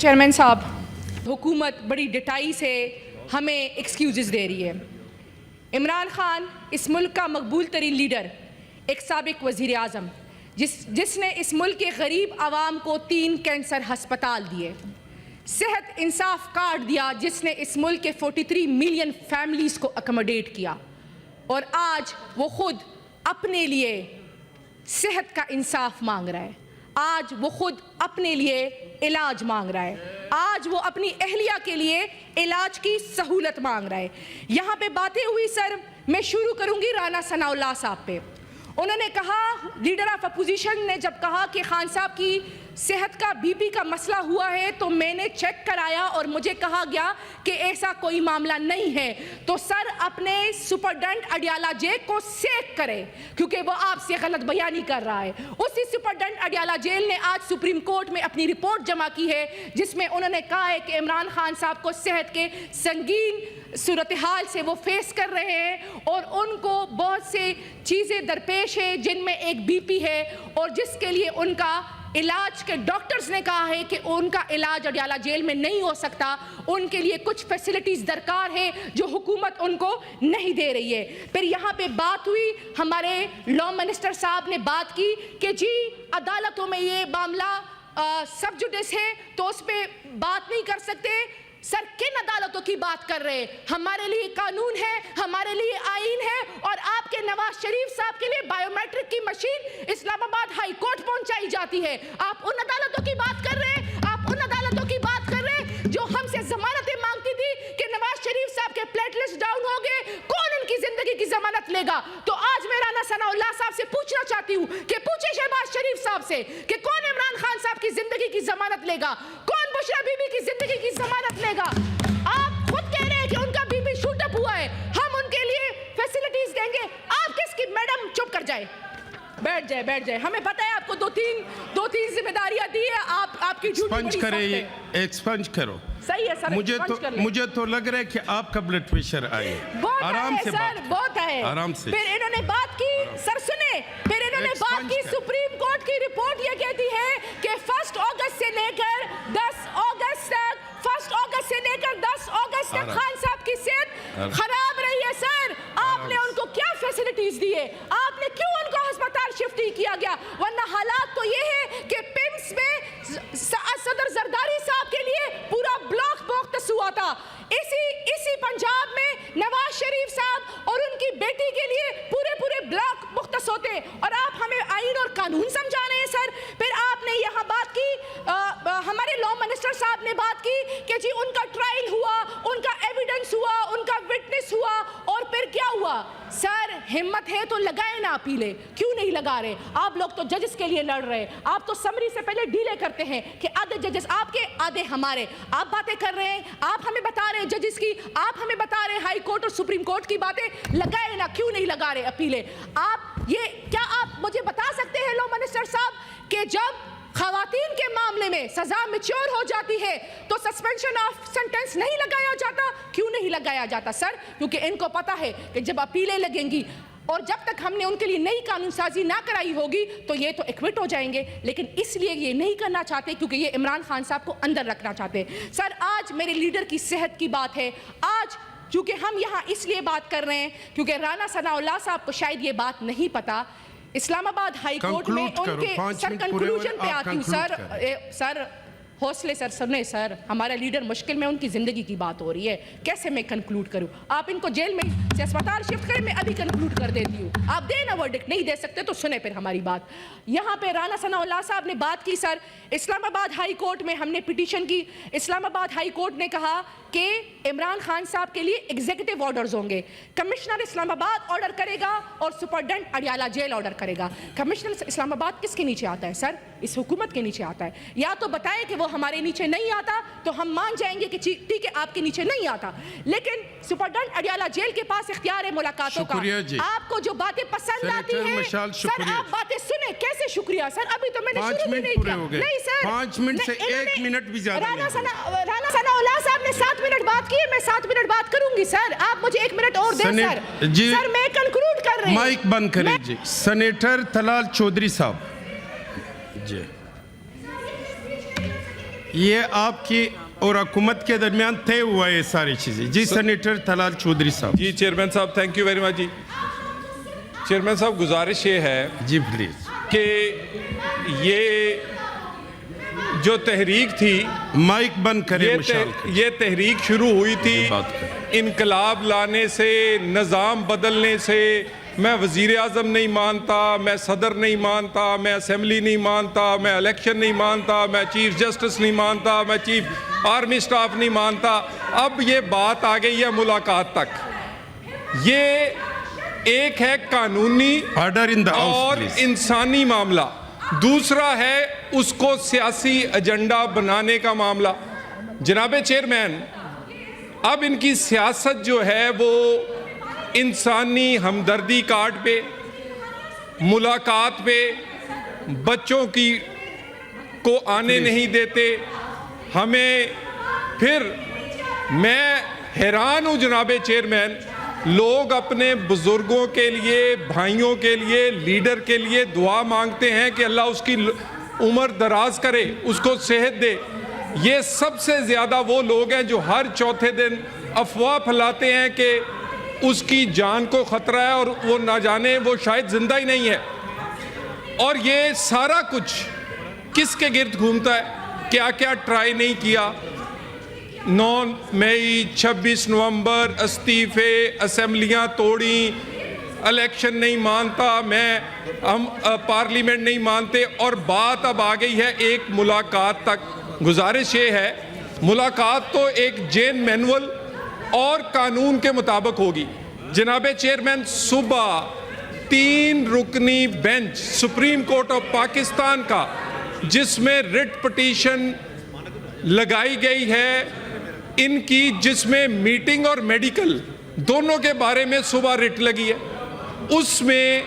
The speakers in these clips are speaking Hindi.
चेयरमैन साहब, हुकूमत बड़ी डिटाई से हमें एक्सक्यूज़ दे रही है। इमरान खान इस मुल्क का मकबूल तरीन लीडर, एक साबिक वज़ीर आज़म जिसने इस मुल्क के गरीब आवाम को 3 कैंसर हस्पताल दिए, सेहत इंसाफ कार्ड दिया जिसने इस मुल्क के 43 मिलियन फैमिलीज़ को अकोमोडेट किया, और आज वो खुद अपने लिए सेहत का इंसाफ मांग रहा है। आज वो खुद अपने लिए इलाज मांग रहा है। आज वो अपनी अहलिया के लिए इलाज की सहूलत मांग रहा है। यहाँ पे बातें हुई सर, मैं शुरू करूँगी राना सनाउल्लाह साहब पे। उन्होंने कहा, लीडर ऑफ अपोजिशन ने जब कहा कि खान साहब की सेहत का बीपी का मसला हुआ है, तो मैंने चेक कराया और मुझे कहा गया कि ऐसा कोई मामला नहीं है। तो सर अपने सुपरडेंट अडियाला जेल को सेक करें, क्योंकि वो आपसे गलत बयानी कर रहा है। उसी सुपरडेंट अडियाला जेल ने आज सुप्रीम कोर्ट में अपनी रिपोर्ट जमा की है, जिसमें उन्होंने कहा है कि इमरान खान साहब को सेहत के संगीन सूरत हाल से वो फेस कर रहे हैं और उनको बहुत से चीज़ें दरपेश है, जिनमें एक बीपी है और जिसके लिए उनका इलाज के डॉक्टर्स ने कहा है कि उनका इलाज अडियाला जेल में नहीं हो सकता। उनके लिए कुछ फैसिलिटीज़ दरकार है जो हुकूमत उनको नहीं दे रही है। फिर यहाँ पे बात हुई, हमारे लॉ मिनिस्टर साहब ने बात की कि जी अदालतों में ये मामला सब जुडिस है, तो उस पर बात नहीं कर सकते। सर किन अदालतों की बात कर रहे हैं? हमारे लिए कानून है, हमारे लिए आईन है, और आपके नवाज शरीफ साहब के लिए बायोमेट्रिक की मशीन इस्लामाबाद हाई कोर्ट पहुंचाई जाती है। आप उन अदालतों की बात कर रहे हैं, आप उन अदालतों की बात कर रहे हैं जो हमसे जमानतें मांगती थी कि नवाज शरीफ साहब के प्लेटलेट्स डाउन हो गए, कौन उनकी जिंदगी की जमानत लेगा? तो आज मैं राना सनाउल्लाह साहब से पूछना चाहती हूँ कि पूछे शहबाज शरीफ साहब से कि कौन इमरान खान साहब की जिंदगी की जमानत लेगा, कौन बुशरा बीबी की जिंदगी की जमानत लेगा? आप खुद कह रहे हैं कि उनका बीबी शूट अप हुआ है, हम उनके लिए फैसिलिटीज देंगे। आप किसकी? मैडम चुप कर जाए, बैठ जाए। हमें पता है आपको दो तीन जिम्मेदारियां दी है, आपकी एक्सपंज करो। सही है सर, मुझे तो लग रहा है कि आपका ब्लड प्रेशर आए। आराम से सर, बहुत है आराम से। फिर इन्होंने बात की, सर सुने, फिर इन्होंने बात की, सुप्रीम कोर्ट की रिपोर्ट ये कहती है कि 1 अगस्त से लेकर 10 अगस्त तक, 1 अगस्त से लेकर 10 अगस्त तक खान साहब की सेहत खराब रही है। सर आपने उनको क्या फैसिलिटीज दी है? आपने क्यों उनको अस्पताल शिफ्ट नहीं किया गया? वरना हालात तो ये है कि पिम्स में सदर जरदारी साहब के लिए पूरा ब्लॉक मुख्तस हुआ था। इसी पंजाब में नवाज शरीफ साहब और उनकी बेटी के लिए पूरे ब्लॉक मुख्तस होते, और आप हमें आईन और कानून समझा रहे हैं सर। फिर आपने यहाँ बात की, हमारे लॉ मिनिस्टर साहब ने बात की कि जी उनका ट्रायल हुआ, उनका एविडेंस हुआ, उनका विटनेस हुआ, और फिर क्या हुआ? सर हिम्मत है तो लगाए ना अपीले, क्यों नहीं लगा रहे? आप लोग तो जजेस के लिए लड़ रहे हैं, आप तो समरी से पहले डीले करते हैं कि आधे जजेस आपके आधे हमारे। आप बातें कर रहे हैं, आप हमें बता रहे हैं जजेस की, आप हमें बता रहे हैं हाई कोर्ट और सुप्रीम कोर्ट की बातें, लगाए ना, क्यों नहीं लगा रहे अपीले? क्या आप मुझे बता सकते हैं लॉ मिनिस्टर साहब कि जब खवातीन के मामले में सजा मैच्योर हो जाती है तो सस्पेंशन ऑफ सेंटेंस नहीं लगाया जाता? क्यों नहीं लगाया जाता सर? क्योंकि इनको पता है कि जब अपीलें लगेंगी और जब तक हमने उनके लिए नई कानून साजी ना कराई होगी तो ये तो एक्विट हो जाएंगे, लेकिन इसलिए ये नहीं करना चाहते क्योंकि ये इमरान खान साहब को अंदर रखना चाहते। सर आज मेरे लीडर की सेहत की बात है, आज चूंकि हम यहाँ इसलिए बात कर रहे हैं क्योंकि राना सनाउल्लाह साहब को शायद ये बात नहीं पता, इस्लामाबाद हाई कोर्ट में उनके सर कंक्लूजन पे आती हूँ सर हौसले सर, सुने सर, हमारा लीडर मुश्किल में, उनकी ज़िंदगी की बात हो रही है, कैसे मैं कंक्लूड करूं? आप इनको जेल में से अस्पताल शिफ्ट करें, मैं अभी कंक्लूड कर देती हूँ। आप दें ना वर्डिक्ट, नहीं दे सकते तो सुने फिर हमारी बात। यहाँ पे राना सनाउल्लाह साहब ने बात की सर, इस्लामाबाद हाई कोर्ट में हमने पिटीशन की, इस्लामाबाद हाई कोर्ट ने कहा कि इमरान खान साहब के लिए एग्जीक्यूटिव ऑर्डर्स होंगे, कमिश्नर इस्लामाबाद ऑर्डर करेगा और सुपरडेंट अडियाला जेल ऑर्डर करेगा। कमिश्नर इस्लामाबाद किसके नीचे आता है सर? इस हुकूमत के नीचे आता है। या तो बताएं कि वो हमारे नीचे नहीं आता तो हम मान जाएंगे कि ठीक है आपके नीचे नहीं आता, लेकिन सुपरडेंट अडियाला जेल के पास इख्तियार है मुलाकातों का। आपको जो बातें पसंद आती हैं सर, आप बातें सुने। कैसे शुक्रिया सर? अभी तो मैंने शुरू भी नहीं किया। नहीं सर, 5 मिनट से 1 मिनट भी ज्यादा राना सनाउल्लाह साहब ने 7 मिनट बात की है, मैं 7 मिनट बात करूंगी सर, आप मुझे 1 मिनट और दें सर। सर मैं कंक्लूड कर रही हूं। माइक बंद करें जी। सेनेटर तलाल चौधरी साहब जी। ये आपकी और हुकूमत के दरमियान तय हुआ है ये सारी चीजें। जी सेनेटर तलाल चौधरी साहब। जी चेयरमैन साहब, थैंक यू वेरी मच जी। चेयरमैन साहब, गुजारिश ये है जी प्लीज कि ये जो तहरीक थी, माइक बंद करें मुशाल। ये तहरीक शुरू हुई थी बात करें। इनकलाब लाने से, निज़ाम बदलने से। मैं वज़ीर आज़म नहीं मानता, मैं सदर नहीं मानता, मैं असम्बली नहीं मानता, मैं इलेक्शन नहीं मानता, मैं चीफ जस्टिस नहीं मानता, मैं चीफ आर्मी स्टाफ नहीं मानता। अब ये बात आ गई है मुलाकात तक। ये एक है कानूनी ऑर्डर इन द हाउस और प्लीज। इंसानी मामला, दूसरा है उसको सियासी एजेंडा बनाने का मामला। जनाबे चेयरमैन, अब इनकी सियासत जो है वो इंसानी हमदर्दी कार्ड पे, मुलाकात पे, बच्चों की को आने नहीं देते हमें। फिर मैं हैरान हूँ जनाबे चेयरमैन, लोग अपने बुजुर्गों के लिए, भाइयों के लिए, लीडर के लिए दुआ मांगते हैं कि अल्लाह उसकी उम्र दराज करे, उसको सेहत दे। ये सबसे ज़्यादा वो लोग हैं जो हर चौथे दिन अफवाह फैलाते हैं कि उसकी जान को ख़तरा है और वो ना जाने वो शायद ज़िंदा ही नहीं है। और ये सारा कुछ किसके गिर्द घूमता है? क्या क्या ट्राई नहीं किया। 9 मई, 26 नवंबर, इस्तीफे, असम्बलियाँ तोड़ी, इलेक्शन नहीं मानता मैं, हम पार्लियामेंट नहीं मानते, और बात अब आ गई है एक मुलाकात तक। गुजारिश ये है, मुलाकात तो एक जेन मैनुअल और कानून के मुताबिक होगी। जनाबे चेयरमैन, सुबह 3 रुकनी bench Supreme Court of Pakistan का, जिसमें रिट पिटीशन लगाई गई है इनकी, जिसमें मीटिंग और मेडिकल दोनों के बारे में सुबह रिट लगी है, उसमें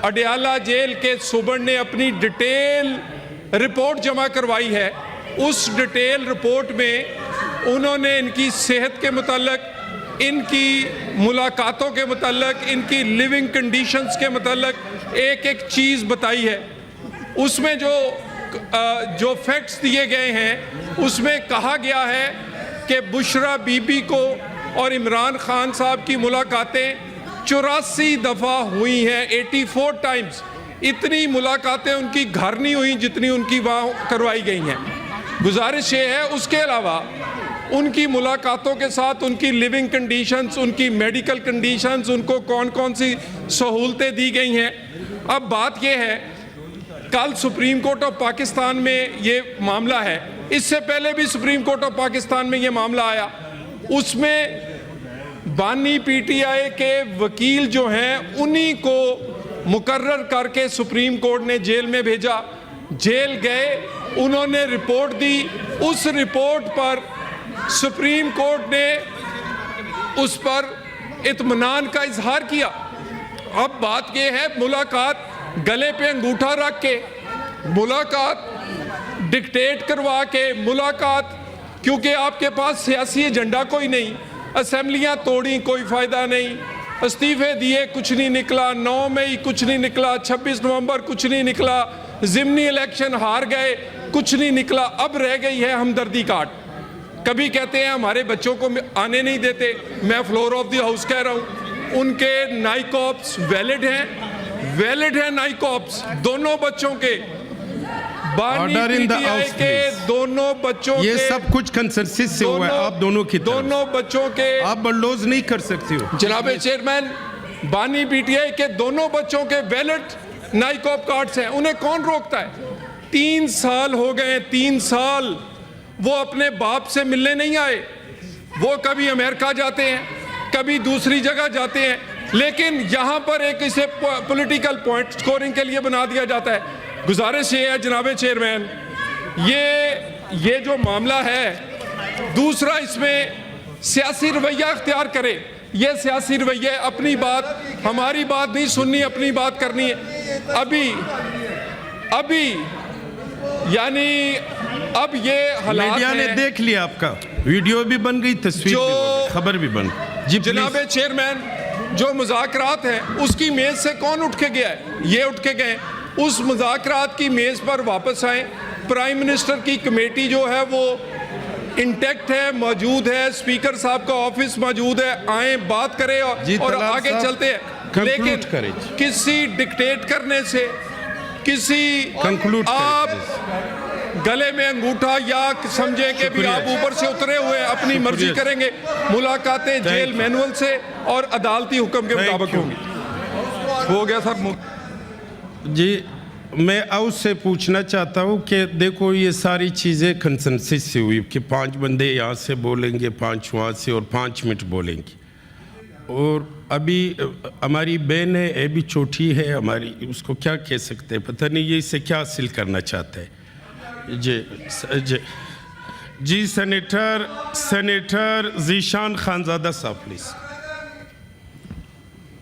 अडयाला जेल के सुबह ने अपनी डिटेल रिपोर्ट जमा करवाई है। उस डिटेल रिपोर्ट में उन्होंने इनकी सेहत के मुताल्लिक, इनकी मुलाकातों के मुताल्लिक, इनकी लिविंग कंडीशंस के मुताल्लिक एक एक चीज़ बताई है। उसमें जो फैक्ट्स दिए गए हैं उसमें कहा गया है कि बुशरा बीबी को और इमरान खान साहब की मुलाकातें 84 दफ़ा हुई हैं, 84 टाइम्स। इतनी मुलाकातें उनकी घर नहीं हुई जितनी उनकी वहाँ करवाई गई हैं। गुजारिश ये है, उसके अलावा उनकी मुलाकातों के साथ उनकी लिविंग कंडीशंस, उनकी मेडिकल कंडीशंस, उनको कौन कौन सी सहूलतें दी गई हैं। अब बात यह है, कल सुप्रीम कोर्ट ऑफ पाकिस्तान में ये मामला है, इससे पहले भी सुप्रीम कोर्ट ऑफ पाकिस्तान में ये मामला आया। उसमें बानी पीटीआई के वकील जो हैं उन्हीं को मुकर्रर करके सुप्रीम कोर्ट ने जेल में भेजा। जेल गए, उन्होंने रिपोर्ट दी, उस रिपोर्ट पर सुप्रीम कोर्ट ने उस पर इत्मीनान का इजहार किया। अब बात यह है, मुलाकात गले पे अंगूठा रख के, मुलाकात डिक्टेट करवा के, मुलाकात क्योंकि आपके पास सियासी एजेंडा कोई नहीं, असेंबलियां तोड़ी कोई फ़ायदा नहीं, इस्तीफे दिए कुछ नहीं निकला, 9 मई कुछ नहीं निकला, 26 नवंबर कुछ नहीं निकला, ज़िमनी इलेक्शन हार गए कुछ नहीं निकला। अब रह गई है हमदर्दी कार्ड। कभी कहते हैं हमारे बच्चों को आने नहीं देते, मैं फ्लोर ऑफ द हाउस कह रहा हूँ, उनके नाइकॉप्स वैलिड हैं, वैलिड है नाइकॉप्स दोनों बच्चों के, बानी पीटीआई के दोनों बच्चों ये के, सब कुछ कंसेंसस से हुआ है आप दोनों की तरफ। दोनों बच्चों के आप बलडोज नहीं कर सकते हो। जनाबे चेयरमैन, बानी पीटीआई के दोनों बच्चों के वैलिड नाइकॉप कार्ड्स हैं, उन्हें कौन रोकता है? 3 साल हो गए, 3 साल वो अपने बाप से मिलने नहीं आए। वो कभी अमेरिका जाते हैं, कभी दूसरी जगह जाते हैं, लेकिन यहाँ पर एक इसे पॉलिटिकल पॉइंट स्कोरिंग के लिए बना दिया जाता है। गुजारिश ये है जनाबे चेयरमैन, ये जो मामला है, दूसरा इसमें सियासी रवैया इख्तियार करे। ये सियासी रवैया, अपनी बात, हमारी बात नहीं सुननी, अपनी बात करनी है। अभी यानी अब ये हालात मीडिया ने देख लिया, आपका वीडियो भी बन गई, तस्वीर भी बन गई, खबर भी बन गई। जी जनाबे चेयरमैन, जो मुज़ाकरात हैं उसकी मेज़ से कौन उठ के गया है? ये उठ के गए। उस मुज़ाकरात की मेज़ पर वापस आए, प्राइम मिनिस्टर की कमेटी जो है वो इंटैक्ट है, मौजूद है, स्पीकर साहब का ऑफिस मौजूद है, आए बात करें जी, और तलाल आगे साहब, चलते हैं। conclude लेकिन करें। किसी डिक्टेट करने से, किसी Conclude करें, आप गले में अंगूठा या समझें कि भी शुक्रिया। आप ऊपर से उतरे हुए अपनी मर्जी शुक्रिया। करेंगे, मुलाकातें जेल you. मैनुअल से और अदालती हुक्म के Thank मुताबिक you. होंगी। हो गया सर। जी, मैं उससे पूछना चाहता हूँ कि देखो ये सारी चीज़ें कंसेंसस से हुई कि 5 बंदे यहाँ से बोलेंगे, 5 वहाँ से और 5 मिनट बोलेंगे। और अभी हमारी बहन है, ये भी छोटी है हमारी, उसको क्या कह सकते हैं, पता नहीं ये इससे क्या हासिल करना चाहते हैं। जी, सेनेटर जीशान खानज़ादा साहब प्लीज़।